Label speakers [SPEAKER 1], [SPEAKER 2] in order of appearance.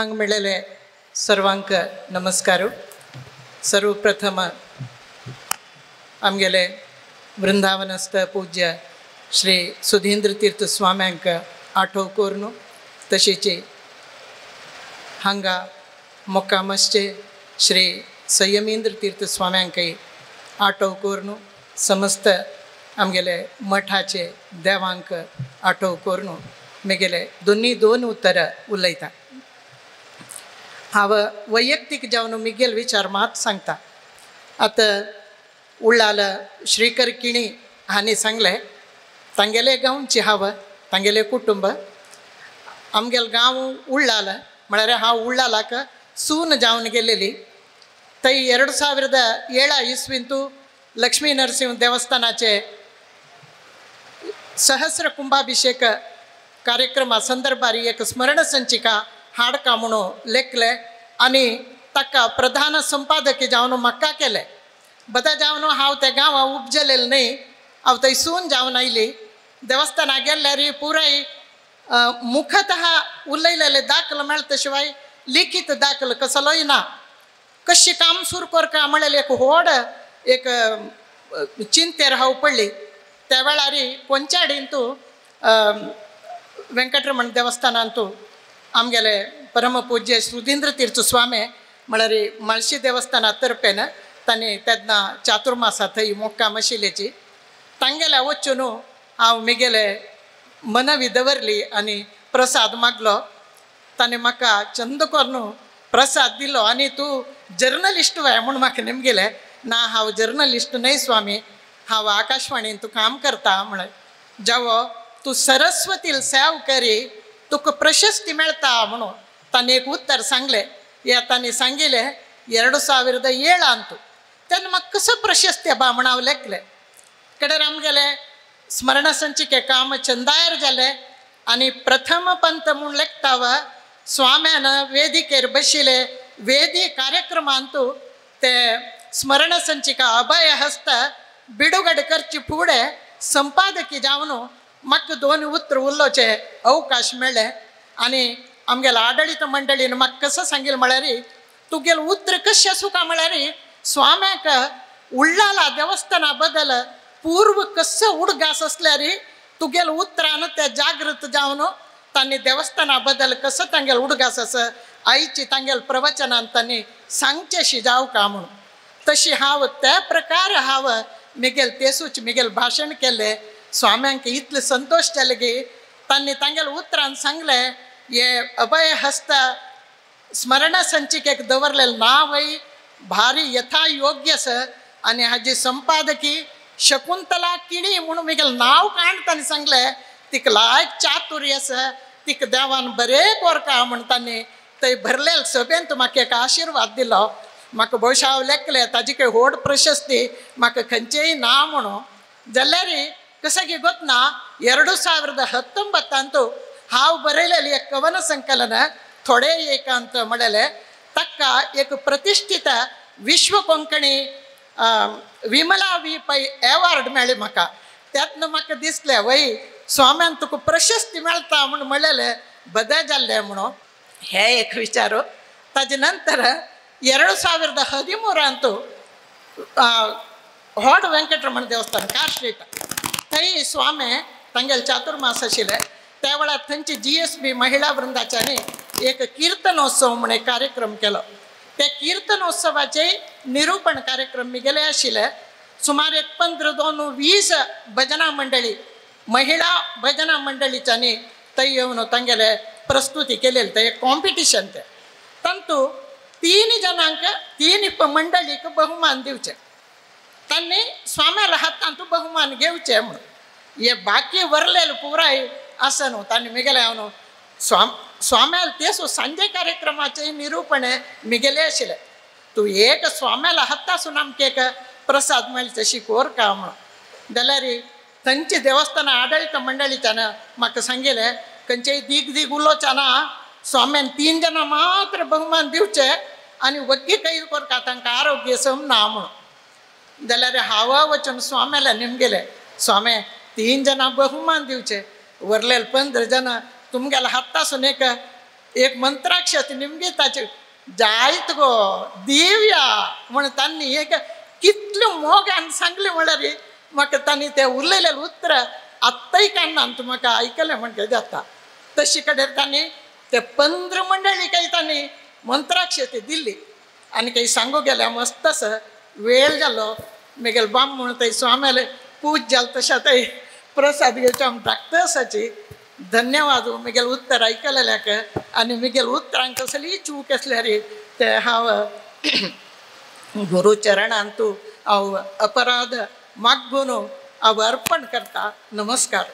[SPEAKER 1] हांग मेळिल्ले सर्वांक नमस्कार. सर्वप्रथम आमगेले वृंदावनस्थ पूज्य श्री सुधींद्र तीर्थ स्वाम्यांक आठव करून तशेंच हांगा मोक्कामसचे श्री संयमेंद्र तीर्थ स्वाम्यांकय आठव करून समस्त आमगेले मठाचे देवांक आठव करून मेगेले दोन उत्तर उलयता. हांव वैयक्तीक जावन मिगेल विचार मात सांगता. आतां उळ्ळाल श्रीकर किणी हांणी सांगले तांगेले गांवची हांव तांगेले कुटुंब आमगेल गांव उळ्ळाल म्हळ्यार हांव उळ्ळालाक सून जावन गेलेली. थंय 2007 इस्वींतू लक्ष्मी नरसिंह देवस्थानाचे सहस्र कुंभाभिषेक कार्यक्रमा संदर्भार एक स्मरण संचिका हाडका म्हणून लेखले आनी ताका प्रधान संपादक जावन म्हाका केले. बदा जावन हांव त्या गांवां उपजलेलें न्ही, हांव थंय सून जावन आयली. देवस्थाना गेल्यार पुराय मुखतः उलयलेले दाखल मेळटा शिवाय लिखीत दाखल कसलोय ना. कशी काम सुरू करता म्हळ्यार एक व्हड एक चिंतेर हांव पडली. त्या वेळार पोंचाडींतू वेंकटरमण देवस्थानांतू आमगेले परमपूज्य सुधींद्र तीर्थ स्वामी म्हळ्यार माळशी देवस्थाना तर्फेन तांणी तेन्ना चातुर्मासा थंय मोक्काम आशिल्ल्याची तांगेल्या वचून हांव मिगेले मनवी दवरली आनी प्रसाद मागलो. ताणें म्हाका चंद करून प्रसाद दिलो आनी तूं जर्नलिस्ट वय म्हणून म्हाका नेमगेले. ना हांव जर्नलिस्ट न्हय स्वामी, हांव आकाशवाणीन तूं काम करता म्हण. जेवो तूं सरस्वतील सेव करी तुका प्रशस्ती मेळटा म्हणून ताणें एक उत्तर सांगलें. हे ताणें सांगिल्लें 2007 तेन्ना म्हाका कसो प्रशस्ती बा म्हण हांव लेखलें. कडेन आमगेले स्मरण संचिके काम चंदायर जालें आनी प्रथम पंत म्हूण लेखताव स्वाम्यान वेदिकेर बशिल्ले वेदी कार्यक्रमांतू ते स्मरण संचिका अभय हस्त बिडुगड करचे फुडें संपादकी जावन म्हाका 2 उतर उलोवचे अवकाश मेळ्ळे. आनी आमगेल्या आडळीत मंडळीन म्हाका कसो सांगिल्लें म्हळ्यार तुगेलें उतर कशें आसूं काय म्हळ्यार स्वाम्याक उळ्ळाला देवस्थाना बद्दल पूर्व कसो उडगास असल्यार तुगेल्या उतरान ते जागृत जावन तांणी देवस्थाना बद्दल कसो तांगेलो उडगास आसा आयची तांगेल्या प्रवचनान तांणी सांगचेशी जावं का म्हणून. तशी हांव त्या प्रकार हांव मिगेल तेसूच मिगेल भाशण केलें. स्वाम्यांक इतलें संतोश जालें की तांणी तांगेल्या उतरान सांगलें हे अभय हस्त स्मरण संचिकेक दवरलेलें नांवय भारी यथा योग्य आसा आनी हाजी संपादकी शकुंतला किणी म्हणून मिगेलें नांव काण तांणी सांगलें. तिका लायक चातुर्य आसा, तिका देवान बरें कोरता म्हण तांणी थंय भरलेल्या सभेंत म्हाका एक आशिर्वाद दिलो. म्हाका भोवशें हांव लेखलें ताजी खंय व्हड प्रशस्ती म्हाका खंयचेय ना म्हणून. जाल्यार कशें की गोतना 2019 हांव बरयलेली एक कवन संकलन थोडे एकांत म्हळेलें ताका एक प्रतिश्ठीत विश्व कोंकणी विमला वी पै एवॉर्ड मेळ्ळी म्हाका. त्यातनं म्हाका दिसलें वय स्वाम्यान तुका प्रशस्ती मेळटा म्हूण म्हणलेलें बदें जाल्लें म्हणून हे एक विचार. ताजे नंतर 2013 व्हड वेंकटरमण देवस्थान कार्श्रीत थंय स्वामी तांगेले चातुर्मास आशिल्ले. त्या वेळार थंयची GSB महिला वृंदाच्यानी एक किर्तनोत्सव म्हूण एक कार्यक्रम केलो. त्या किर्तनोत्सवाचे निरूपण कार्यक्रम मिगेले आशिल्ले. सुमार 15-20 भजना मंडळी महिला भजना मंडळीच्यांनी थंय येवन तांगेले प्रस्तुती केलेली. ते एक कॉम्पिटिशन ते तांतू 3 जणांक 3 मंडळीक बहुमान दिवचे. तांणी स्वाम्याला हातांतू बहुमान घेवचे म्हणून. हे बाकी वरलेले पुराय आसा न्हू तांणी मिगेले हांव न्हू स्वाम्याला तेसू सांजे कार्यक्रमाचे निरूपण मिगेले आशिल्ले. तूं एक स्वाम्याला हातासून आमकां एक प्रसाद मेळ्ळी तशी कोर का म्हणून. जाल्यार थंयची देवस्थाना आडळीत मंडळीच्यान म्हाका सांगिल्लें खंयचेय दिग उलोवचे ना, स्वाम्यान 3 जणां मात्र बहुमान दिवचे आनी वग्गी काही कोरता तांकां आरोग्य सम ना म्हणून. जाल्यार हांव वचून स्वाम्याला नेमगेलें स्वामी 3 जणां बहुमान दिवचे वरलेले 15 जणां तुमगेल्या हातासून एक एक मंत्राक्षत निमगे ताचे जायत गो दिवया म्हण तांणी एक कितल्यो मोगान सांगले म्हळ्यार म्हाका तांणी ते उरलेले उतर आत्ताय काडना तूं म्हाका आयकलें म्हणजे जाता. तशी कडेन तांणी ते 15 मंडळी काही तांणी मंत्राक्षते दिल्ली आनी काही सांगू गेल्या मस्त वेळ जालो मेगेल बाम म्हणून थंय स्वाम्याले पूज जाल तशा थंय प्रसाद घेवचे आम धाकटसाची धन्यवाद मुगेल उत्तर आयकलेल्याक आनी मुगेल उतरांक कसली चूक आसल्यार ते हांव गुरू चरणांत हांव अपराध मागून हांव अर्पण करता. नमस्कार.